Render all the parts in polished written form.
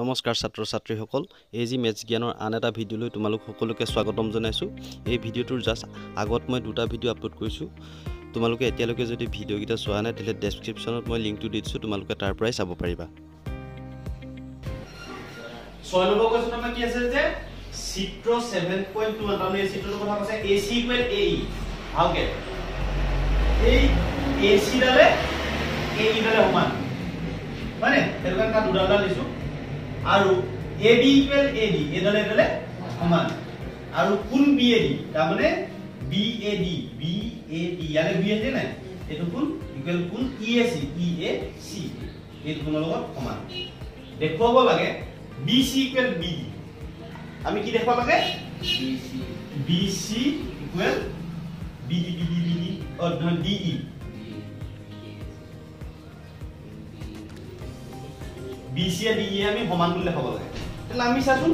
নমস্কাৰ ছাত্ৰ ছাত্ৰীসকল এজি মেথছ জ্ঞানৰ আন এটা ভিডিঅ'লৈ তোমালোক সকলোকে স্বাগতম জনাইছো এই ভিডিঅ'টোৰ জাস্ট আগত মই দুটা ভিডিঅ' আপলোড কৰিছো তোমালোকে এতিয়ালৈকে যদি ভিডিঅ'কিটা চোৱা নাই তেলে ডেসক্ৰিপচনত মই লিংকটো দি দিছো তোমালোকে তাৰ পৰাই চাব পাৰিবা 6 নম্বৰ কোৱেশ্চন আমাৰ কি আছে যে চিত্ৰ 7.2 তাৰমানে এই চিত্ৰটোৰ কথা কৈছে AC ইকুৱেল AE ভালকে এই AC ডালে AE ডালে সমান মানে এটো কাৰণ কা দুডাল দিছো আৰু AB ইকুৱেল AD এডালে এডালে সমান আৰু কোন BAD তাৰ মানে BAD ইয়ালে BAD নাই এটো কোন ইকুৱেল কোন EAC এইটো কোনৰ লগত সমান দেখুৱাব লাগে BC ইকুৱেল BD আমি কি দেখুৱাব লাগে BC equal BD or DE BC আর DE আমি সমান বুলি দেখাব লাগে তাহলে আমি চাচোন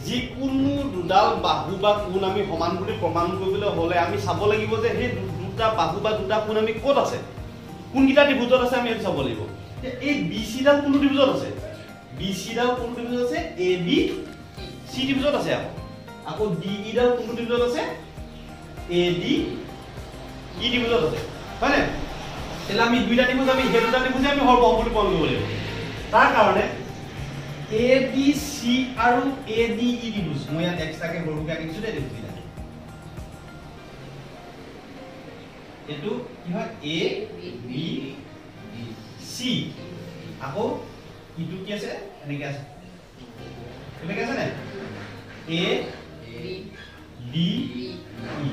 যে কোনো দুডাল বাহু বা কোণ আমি সমান বুলি প্ৰমাণ কৰিবলৈ হলে আমি চাব লাগিব যে এই দুটা বাহু বা দুটা কোণ আমি ক'ত আছে কোনকিটা ত্ৰিভুজত আছে আমি চাব লাগিব এই BC ডাল কোন ত্ৰিভুজত আছে BC ডাল কোন ত্ৰিভুজত আছে AB C ত্ৰিভুজত আছে আকৌ DE ডাল কোন ত্ৰিভুজত আছে AD E ত্ৰিভুজত আছে হয়নে তেলা আমি দুইটা ত্ৰিভুজ আমি হেতু ত্ৰিভুজ আমি হৰবহম বুলি প্ৰমাণ কৰিব লাগিব তাৰ কাৰণে ABC আৰু ADE ত্ৰিভুজ মই ইয়াত এক্সট্ৰাকে হৰবহম আঁকিছো দে দেখি দিলা এটো কি হয় A B C আকৌ ইটো কি আছে এনেকে আছে এনেকে আছে না A B E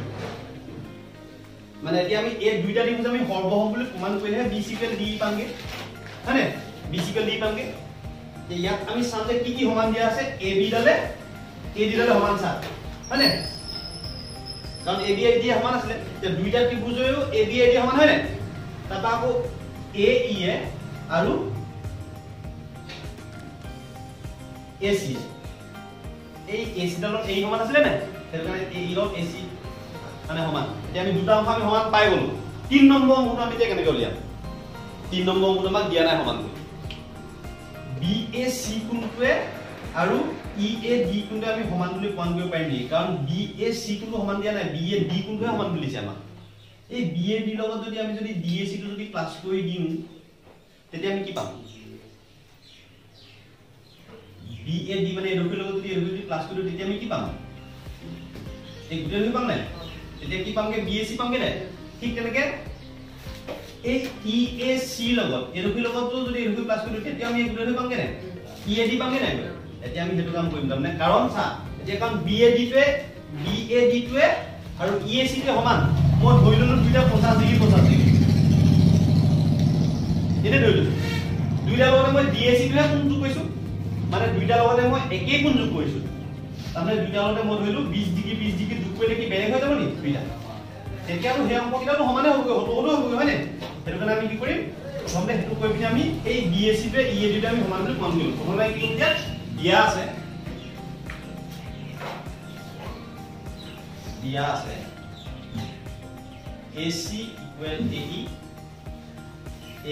মানে এতিয়া আমি এই দুইটা ত্ৰিভুজ আমি হৰবহম বুলি প্ৰমাণ কৰিলে BC ইকুৱেল DE পামগে হয়নে BC ইকুৱেল DE পামগে যে ইয়াত আমি সামনে কি কি সমান দিয়া আছে AB ডালে AD ডালে সমান চা হয়নে কাৰণ AB AD সমান আছে তে দুইটা ত্ৰিভুজয়ো AB AD সমান হয়নে তাপা আকৌ AE আৰু AC এই AC ডালৰ এই সমান আছে নে সেইটো কাৰণে AE ৰ AC মানে সমান এতিয়া আমি দুটা অংশ আমি সমান পাই গলো 3 নম্বৰ অংকটো আমি এতিয়া কেনেকৈ উলিয়াম 3 নম্বৰ অংকটো আমাক দিয়া নাই সমান BAC কোণটোৱে আৰু EAD কোণটো আমি সমান বুলি প্ৰমাণ কৰিব পাৰিম নি কাৰণ BAC কোণটো সমান দিয়া নাই BAD কোণটোৱে সমান বুলি দিছে আমাক এই BAD লগত যদি আমি যদি DAC টো যদি প্লাস কৰি দিম তেতিয়া আমি কি পাম BAD মানে এডোখৰ লগত যদি এডোখৰ যদি প্লাস কৰি দিও তেতিয়া আমি কি পাম এই গুটেই পাম নাই তেতিয়া কি পামগে BAC পামগে নাই ঠিক তেনেকে এই EAC লগত এডোখৰ লগতো যদি এডোখৰ প্লাস কৰি দিও তেতিয়া আমি গুটেই পামগে নাই EAD পামগে নাই এতিয়া আমি হেতু কাম কৰিম তাৰমানে কাৰণ চা এতিয়া কাৰণ BAD টোৱে আৰু EAC টোৱে সমান মই ধৰি ললো দুইটা 50 ডিগ্ৰী এনে ধৰি ললো দুইটা লগতে মই DAC টোহে কোন যোগ কৰিছো মানে দুইটা লগতে মই একেই কোণ যোগ কৰিছো তাৰমানে দুইটা লগতে মই ধৰিলো 20 ডিগ্ৰী যোগ কৰিলে কি বেলেগ হৈ যাব নি দুইটা তেতিয়াও সেই অংককিটাও সমানে হ'ব হয়নে সেইটো কাৰণে আমি কি কৰিম প্ৰথমতে হেতু কৰি পিনে আমি এই BAC টোৱে EAD টোৱে আমি সমান বুলি প্ৰমাণ কৰিম প্ৰথমে কি কৰিম দিয়া আছে AC equal AE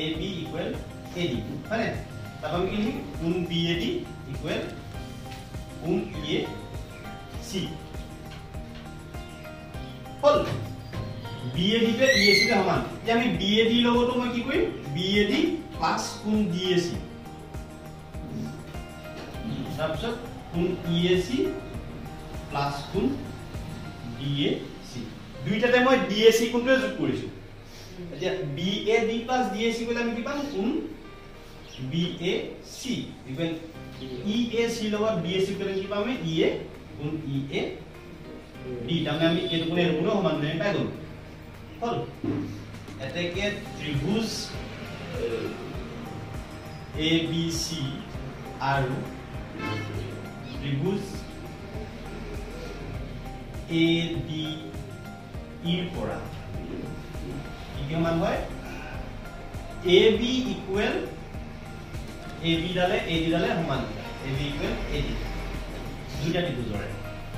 AB equal AD হয়নে তাপা আমি কি লিখিম কোণ BAD ইকুৱেল কোণ EAC হল BAD তে EAC তে সমান যে আমি BAD লগতো মই কি কৰিম BAD প্লাস কোণ DAC তাৰপিছত কোণ EAC প্লাস কোণ DAC দুইটাতে মই DAC কোণটো যোগ কৰিছো এতিয়া BAD প্লাস DAC কলে আমি কি পাম কোণ BAC ইকুৱেল EAC লগত BAC কলে কি পাম আমি EA কোণ EA D তাৰমানে আমি এটো কোণে সমান নাই পাই গল হল এতেকে ত্ৰিভুজ ABC আৰু ত্ৰিভুজ ADE ৰ পৰা কি সমান হয় AB ইকুৱেল AB ডালে AD ডালে সমান AB ইকুৱেল AD দুটা ত্ৰিভুজৰে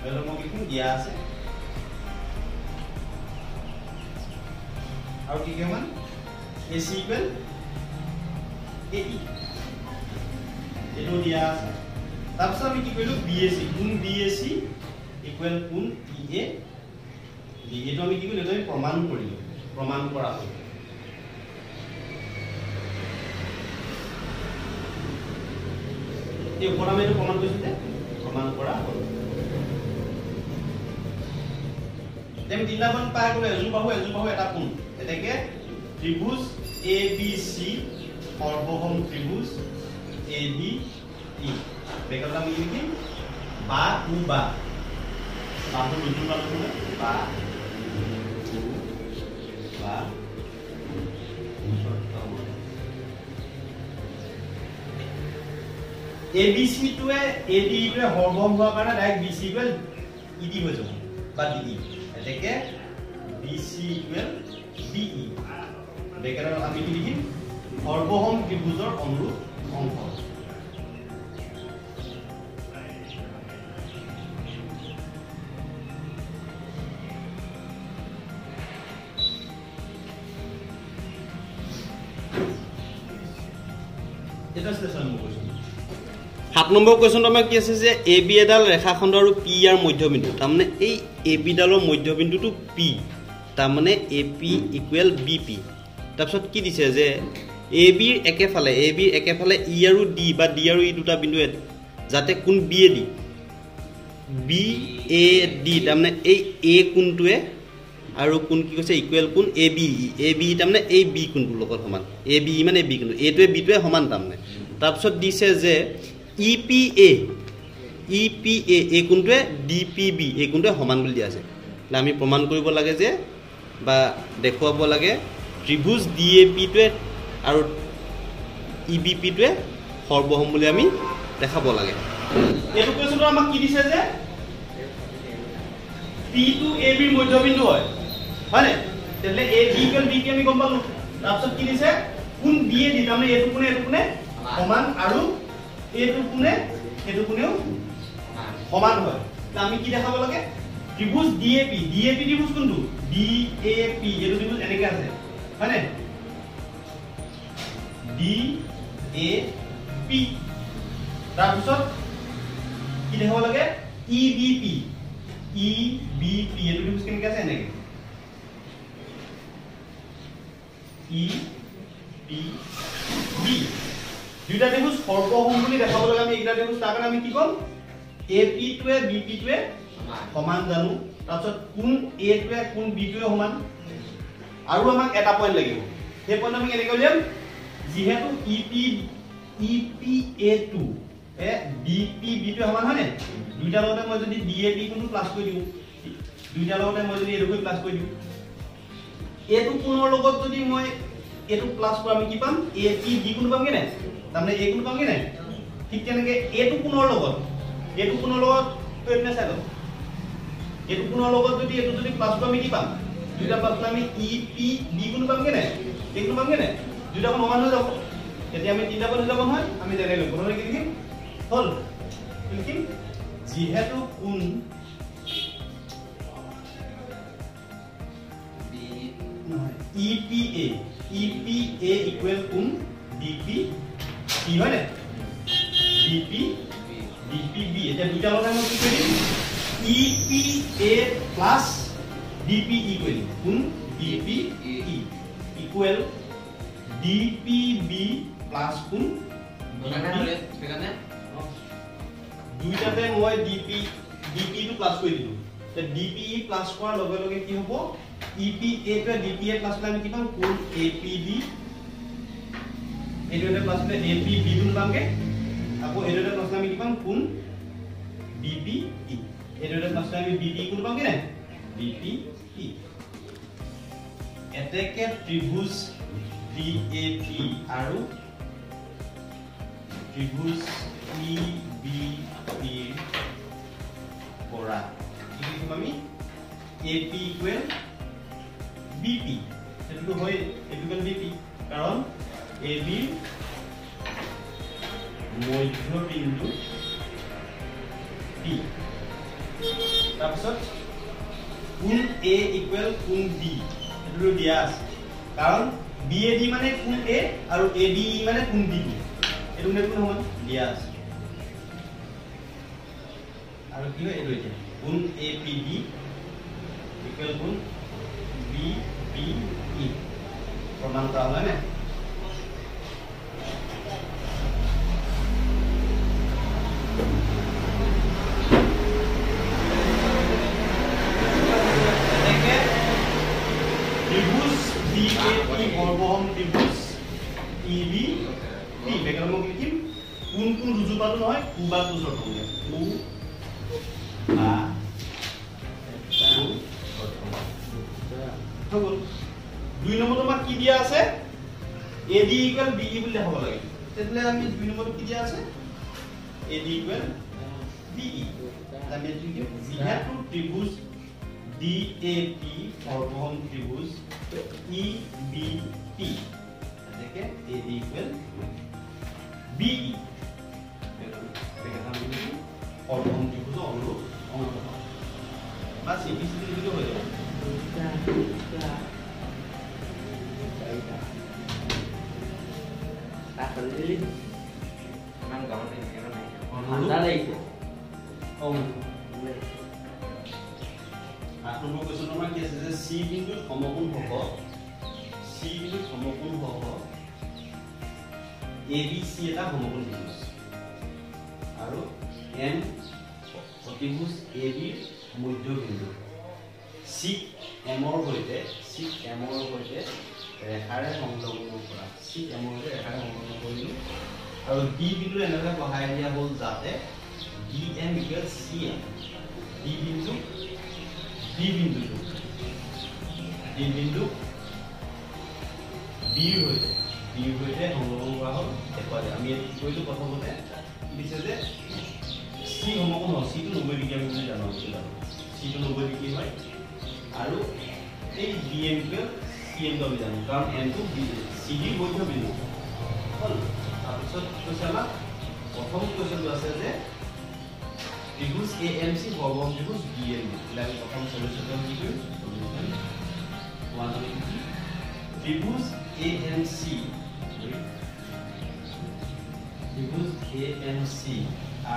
এলো মই কি দিয়া আছে আৰু কি সমান AC ইকুৱেল AE এটো দিয়া আছে তাৰপিছত আমি কি কৰিলো BAC কোন BAC ইকুৱেল কোন EA ডি এটো আমি কি কৰিলো আমি প্ৰমাণ কৰিলো প্ৰমাণ কৰা হ'ল এই ওপৰত আমি এটো প্ৰমাণ কৰিছো যে প্ৰমাণ কৰা হ'ল আমি তিনটা মান পাই গ'লো এজু বাহু এটা কোণ এটাকে ত্ৰিভুজ ABC সৰ্বসম ত্ৰিভুজ ABE বেকলা আমি লিখি বা উ বা বাহু দুটো পালো বা উ বা ABC টোৱে ADE টোৱে সৰ্বসম হোৱাৰ কাৰণে ডাইৰেক্ট BC ইকুৱেল ED হৈ যাব বা DE এটাকে BC ইকুৱেল DE বেকলা আমি কি লিখিম সৰ্বসম ত্ৰিভুজৰ অনুৰূপ অংশ এটা সেশন কোশ্চেন 7 নম্বৰ কোশ্চেনটো আমাৰ কি আছে যে AB এডাল ৰেখাখণ্ড আৰু P ইয়াৰ মধ্যবিন্দু তাৰমানে এই AB ডালৰ মধ্যবিন্দুটো P তাৰমানে AP ইকুৱেল BP তাৰপিছত কি দিছে যে AB ৰ একেফালে E আৰু D বা D আৰু E দুটা বিন্দু যাতে কোণ BAD BAD তাৰমানে এই A কোণটোৱে আৰু কোণ কি কৈছে ইকুৱেল কোণ ABE তাৰমানে এই B কোণটোৰ লগত সমান ABE মানে B কোণটো এটোৱে B টোৱে সমান তাৰমানে তাৰপিছত দিছে যে EPA এই কোণটোৱে DPB এই কোণটোৱে সমান বুলি দিয়া আছে আমি প্ৰমাণ কৰিব লাগে যে বা দেখুৱাব লাগে ত্ৰিভুজ DAP টোৱে আৰু EBP টোৱে সৰ্বসম বুলি আমি দেখাব লাগে এটো কোৱেশ্চনটো আমাক কি দিছে যে P টু AB ৰ মধ্যবিন্দু হয় মানে তেলে AB ইকুৱেল BP আমি গম পালো তাৰপিছত কি দিছে কোন BAD তাৰমানে এটো কোণে সমান আৰু এটো কোণেও সমান হয় আমি কি দেখাব লাগে ত্ৰিভুজ DAP ত্ৰিভুজ কোনটো DAP এটো ত্ৰিভুজ এনেকৈ আছে হয়নে DAP তাৰপিছত কি দেখাব লাগে EBP এটো ত্ৰিভুজ কেনেকৈ আছে এনেকৈ EBB দুটা ত্ৰিভুজ সৰ্বসম বুলি দেখাব লাগে আমি এইটা ত্ৰিভুজ তাৰ কাৰণে আমি কি কম AP টোৱে BP টোৱে সমান জানো তাৰপিছত কোন A টোৱে কোন B টোৱে সমান আৰু আমাক এটা পইণ্ট লাগিব সেই পইণ্ট আমি কেনেকৈ উলিয়াম যেহেতু EPA2 DPB টোৱে সমান হয়নে দুইটা লগতে মই যদি DAP কোনটো প্লাস কৰি দিও দুইটা লগতে মই যদি এটো প্লাস কৰি দিও এটো কোণৰ লগত যদি মই এটো প্লাস কৰি আমি কি পাম APB কোণ পাম কি নাই তাৰমানে A কোণ পাম কি নাই ঠিক তেনেকৈ এটো কোণৰ লগত এটো চাই লও এটো কোণৰ লগত যদি এটো যদি প্লাস কৰি আমি কি পাম দুইটা প্লাস আমি EPB কোণ পাম কি নাই A কোণ পাম কি নাই দুইটা কোণ সমান হৈ যাব তেতিয়া আমি তিনটা কোণ হৈ যাব নহয় আমি জানি লও কোণৰ কি লিখিম হল লিখিম যেহেতু কোণ EPA ইকুৱেল কোণ DP কি হয় DPB এটা দুটা লগতে মই কি কৰিম EPA প্লাস DP ইকুৱেল কোণ DPE ইকুৱেল DPB প্লাস কোণ দুইটাতে মই DP টো প্লাস কৰি দিলো তে DPE প্লাস কৰাৰ লগে লগে কি হ'ব EPA টো DPA প্লাস কৰি আমি কি পাম কোণ APB এটোতে প্লাস কৰি APB টো পামগে আকৌ এটোতে প্লাস আমি কি পাম কোণ BPE এটোতে প্লাস কৰি আমি BPE কোণ পাম কি নাই BPE এতেকে ত্ৰিভুজ DAP আৰু ত্ৰিভুজ EBP পৰা কি লিখিম আমি AP ইকুৱেল BP এটো হয় ইকুৱেল BP কাৰণ AB মধ্যবিন্দু P তাৰপিছত কোণ A ইকুৱেল কোণ B এটো দিয়া আছে কাৰণ BAD মানে কোণ A আৰু ABE মানে কোণ B এইটো মানে কোন সমান দিয়া আছে আৰু কি হয় এইটো এতিয়া কোন APD ইকুৱেল কোন BPE প্ৰমাণ কৰা হয় নে ত্ৰিভুজ BAP সৰ্বসম ত্রিভুজ EB P বেকার মোক লিখিম কোন কোন রুজুপাত নহয় কু বা কু শর্ত হবে কু বা কু হল দুই নম্বর তোমাক কি দিয়া আছে AD ইকুয়াল BE বুলি দেখাব লাগে তেতলে আমি দুই নম্বর কি দিয়া আছে AD ইকুয়াল BE আমি লিখিম যেহেতু ত্রিভুজ DAP সর্বসম ত্রিভুজ EBP দেখে AD ইকুয়াল BE সর্বসম ত্রিভুজ অনুরূপ অঙ্ক বাস ABCD লিখলে হয়ে যাবে তারপরে দিলি নাম গাওতে কেন নাই ঠান্ডা লাগছে অঙ্ক 8 নম্বৰ কোৱেশ্চন আমাৰ কি আছে যে C বিন্দুত সমকোণ হ'ব C বিন্দুত সমকোণ হ'ব ABC এটা সমকোণ ত্ৰিভুজ আৰু M অতিভুজ AB ৰ মধ্যবিন্দু C M ৰ সৈতে ৰেখাৰে সংলগ্ন কৰা C M ৰ সৈতে ৰেখাৰে সংলগ্ন কৰিলো আৰু D বিন্দু এনেকৈ বহাই দিয়া হ'ল যাতে DM ইকুৱেল CM D বিন্দু B বিন্দু B হইতে সংলগ্ন কৰা হ'ল দেখুৱা যায় আমি কি কৰিলো প্ৰথমতে দিছে যে C সমকোণ হয় C টো 90 ডিগ্ৰী আমি বুলি জানো C টো 90 ডিগ্ৰী হয় আৰু এই BM কে CM টো আমি জানো কাৰণ M টো CD মধ্য বিন্দু হ'ল তাৰপিছত কৈছে আমাক প্ৰথম কোৱেশ্চনটো আছে যে ত্ৰিভুজ AMC সৰ্বসম ত্ৰিভুজ BMB আমি প্ৰথম সলিউশনটা কি কৰি সলিউশন 1 ত্ৰিভুজ AMC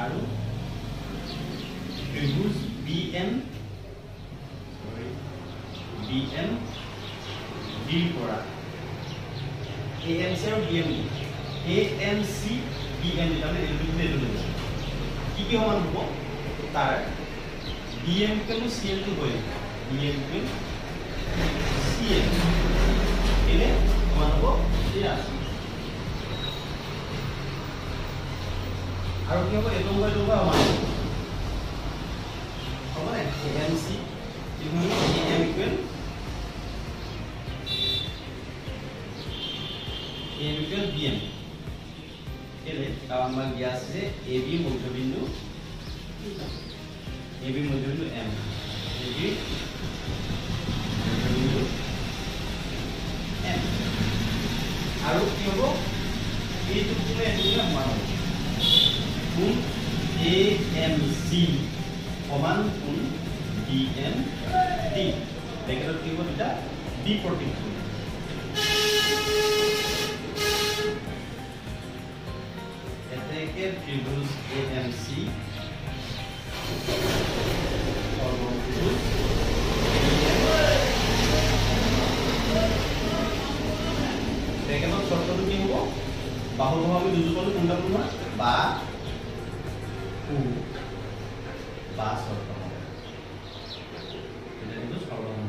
আৰু ত্ৰিভুজ BMD পৰা AMC আৰু BMD AMC BMD মানে এইটো কি কি সমান হ'ব তাৰ BM কেনো CM টো হয় BM কে CM এনে সমান হ'ব দিয়া আৰু কি হ'ব এইটো হয় সমান সমান AMC equal AM equal BM এলে কামাল দিয়া আছে AB মধ্যবিন্দু M AB মধ্যবিন্দু M আৰু কি হ'ব এইটো কোনে এইটো সমান হ'ব কোণ AMC সমান কোণ BMD ব্ৰেকেটত কি হ'ব দুটা D প্ৰতীক এতেকে ত্ৰিভুজ AMC সৰ্বত্ৰিভুজ ব্ৰেকেটত শর্তটো কি হ'ব বাহু ভাবে দুজোপালো কোনটা কোন বা কু বা শর্ত হ'ব এটা কিন্তু সর্বসম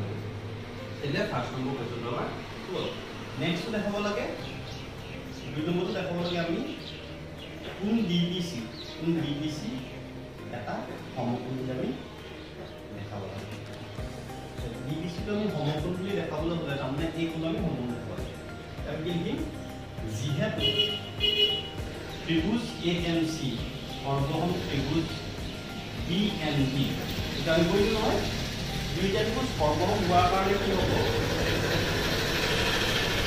এটা ফার্স্ট নম্বৰ কোৱেশ্চন আমাৰ নেক্সট দেখাব লাগে দুই নম্বৰটো দেখাব লাগে আমি কোন DBC এটা সমকোণ বুলি আমি দেখাব লাগে DBC টো আমি সমকোণ বুলি দেখাবলৈ হ'লে তাৰমানে এই কোণ আমি সমকোণ দেখাব লাগে আমি কি লিখিম যেহেতু ত্রিভুজ AMC সর্বসম ত্রিভুজ BMD এটা আমি কৈছো নহয় দুইটা ত্রিভুজ সর্বসম হোৱাৰ কাৰণে কি হ'ব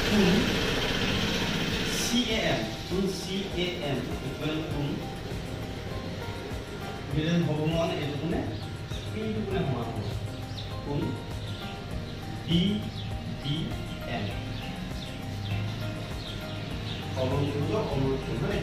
কোণ CAM equal to বিলেন হ'ব মানে এইটো কোনে এইটো কোনে সমান হ'ব কোন DBM সৰ্বমূল্য অনুৰূপ হয়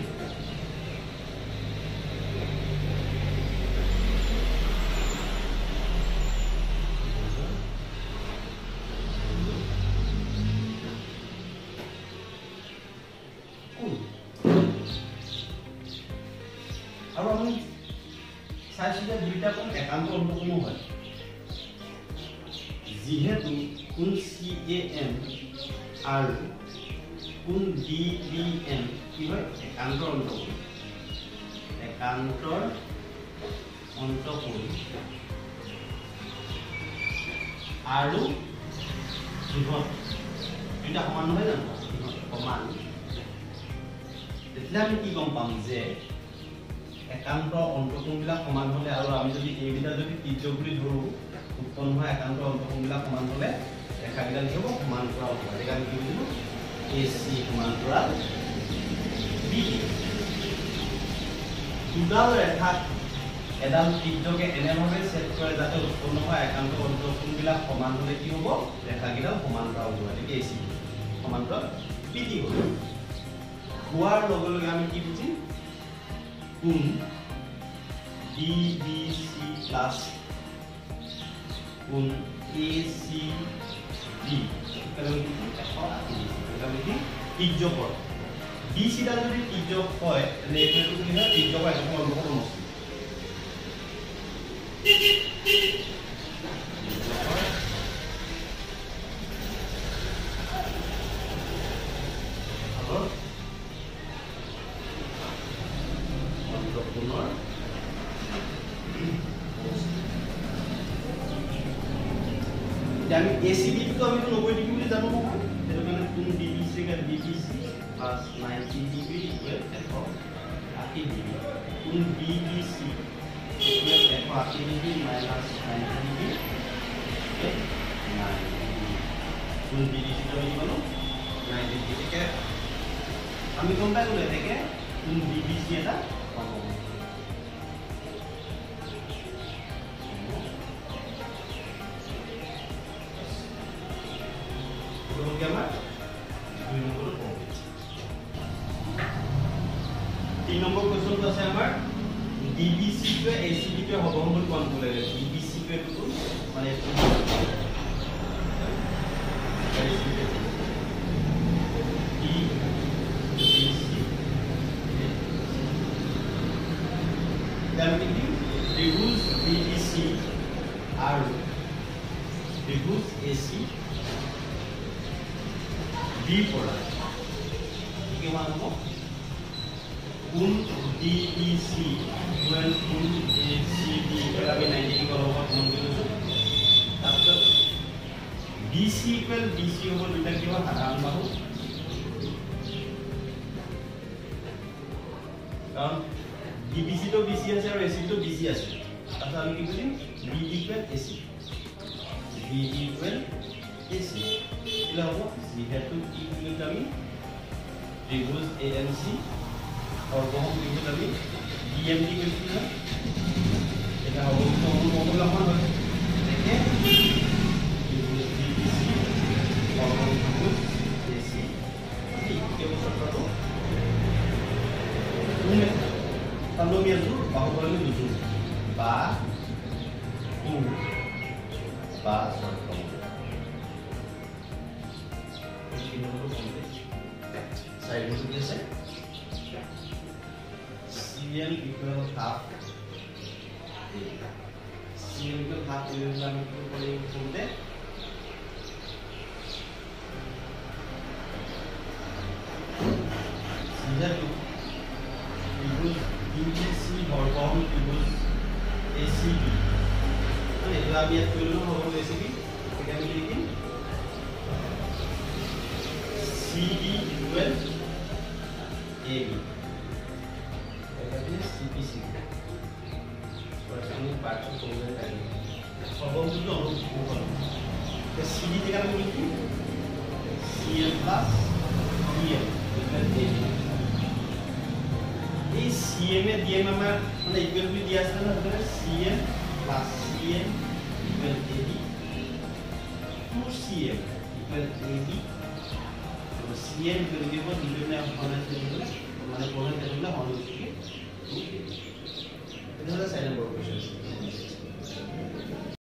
আৰু আমি চাইছো যে দুইটা কোণ একান্ত অন্তঃকোণ হয় যিহেতু কোণ CAM আৰু কোণ DBM কি হয় একান্তৰ অন্তঃকোণ একান্তৰ অন্তঃকোণ আৰু ইহঁত দুইটা সমান নহয় জানো সমান তেতিয়া আমি কি গম পাম যে একান্ত অন্তঃকোণবিলাক সমান হলে আৰু আমি যদি এইবিলাক যদি তিৰ্যক বুলি ধৰো উৎপন্ন হোৱা একান্ত অন্তঃকোণবিলাক সমান হলে ৰেখাবিলাক কি হ'ব সমান্তৰাল হ'ব সেইকাৰণে কি বুজিলো AC সমান্তৰাল BD দুডাল ৰেখা এডাল তিৰ্যকে এনেভাৱে ছেট কৰে যাতে উৎপন্ন হোৱা একান্ত অন্তঃকোণবিলাক সমান হলে কি হ'ব ৰেখাকেইডাল সমান্তৰাল হ'ব গতিকে AC সমান্তৰাল BD হ'ব হোৱাৰ লগে লগে আমি কি বুজিম কোণ DBC প্লাছ কোণ ACD তিৰ্যকৰ BC ডাল যদি তিৰ্যক হয় তেনে এইটো কি হয় তিৰ্যকৰ একক অন্তঃকোণ সমষ্টি আমি ACD তো আমি 90 ডিগ্ৰী বুলি জানো নহয় সেইটো কাৰণে কোণ DBC plus 90 degree equal 180 degree কোণ DBC equal 180 degree minus 90 degree equal 90 degree কোণ DBC তো আমি জানো 90 degree কে আমি গম পাই গ'লে এটাকে কোণ DBC এটা পাব तीन नंबर क्वेश्चन तो আছে আমাৰ DBC কে ACD কে হ'ব বুলি কোন বলে DBC কে তো মানে ত্রিভুজ DBC আর ত্রিভুজ AC B পড়া কি মান হ'ব কোণ DBC ইকুয়াল কোণ ACD আমি 90 ডিগ্ৰী লগত কোণ কৰিছো তাৰপিছত BC ইকুয়াল BC হ'ব দুটা কি হয় সাধাৰণ বাহু কাৰণ DBC তো BC আছে আৰু AC তো BC আছে তাৰপিছত আমি কি কৰিম BD equal AC BD equal AC ইলা হ'ব যিহেতু কি বুলি আমি ত্ৰিভুজ ANC और बहुत लिखो तभी DMD कैसी है এটা হবে তো মডেল আমার হয় দেখে DBC और AC ঠিক কে বছর তো তুমি তাহলে মিয়াজু বাহুবলে দুজু বা উ বা সরকম এই নম্বর কমপ্লিট সাইড মধ্যে আছে CM equal half CM equal half এর আমি কি করে বলতে যেহেতু ত্রিভুজ DBC বর্গম ত্রিভুজ ACB মানে এটা আমি এত করলাম হবে ACB এটা আমি লিখি CD equal AB CPC আমি পার্টস করতে পারি সবগুলো অনুভব করব তো CD থেকে আমি লিখি CM plus DM equal AB এই CM এ DM আমার মানে ইকুয়াল টু দিয়া আছে না তাহলে CM plus CM equal AB 2CM equal AB তো CM ইকুয়াল দিব দুটোনে মানে মানে কোন এটা হলো হলো এটা হলো সাইড